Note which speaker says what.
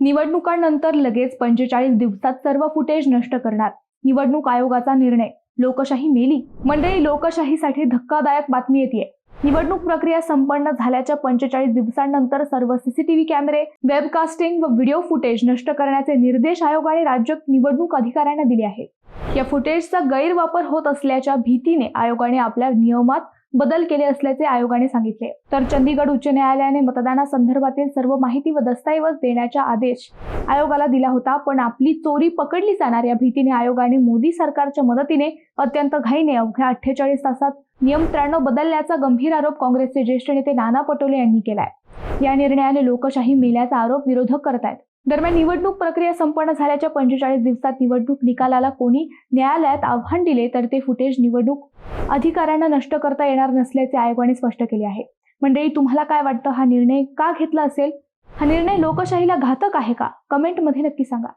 Speaker 1: निवडणुकांनंतर लगेच 45 दिवसात सर्व फुटेज नष्ट करणार, निवडणूक आयोगाचा निर्णय. लोकशाही मेली. मंडळी, लोकशाहीसाठी धक्कादायक बातमी येते. निवडणूक प्रक्रिया संपन्न झाल्याच्या 45 दिवसांनंतर सर्व सीसीटीव्ही कॅमेरे, वेबकास्टिंग व व्हिडिओ फुटेज नष्ट करण्याचे निर्देश आयोगाने राज्य निवडणूक अधिकाऱ्यांना दिले आहेत. या फुटेजचा गैरवापर होत असल्याच्या भीतीने आयोगाने आपल्या नियमात बदल केले असल्याचे आयोगाने सांगितले. तर चंदीगड उच्च न्यायालयाने मतदानासंदर्भातील सर्व माहिती व दस्तऐवज देण्याचा आदेश आयोगाला दिला होता, पण आपली चोरी पकडली जाणार या भीतीने आयोगाने मोदी सरकारच्या मदतीने अत्यंत घाईने अवघ्या 48 तासात नियम 93 बदलल्याचा गंभीर आरोप काँग्रेसचे ज्येष्ठ नेते नाना पटोले यांनी केलाय. या निर्णयाने लोकशाही मेल्याचा आरोप विरोधक करत आहेत. दरम्यान निवडणूक प्रक्रिया संपन्न झाल्याच्या 45 दिवसात निवडणूक निकालाला कोणी न्यायालयात आव्हान दिले तर ते फुटेज निवडणूक अधिकाऱ्यांना नष्ट करता येणार नसल्याचे आयोगाने स्पष्ट केले आहे. मंडळी, तुम्हाला काय वाटतं? हा निर्णय का घेतला असेल? हा निर्णय लोकशाहीला घातक आहे का? कमेंटमध्ये नक्की सांगा.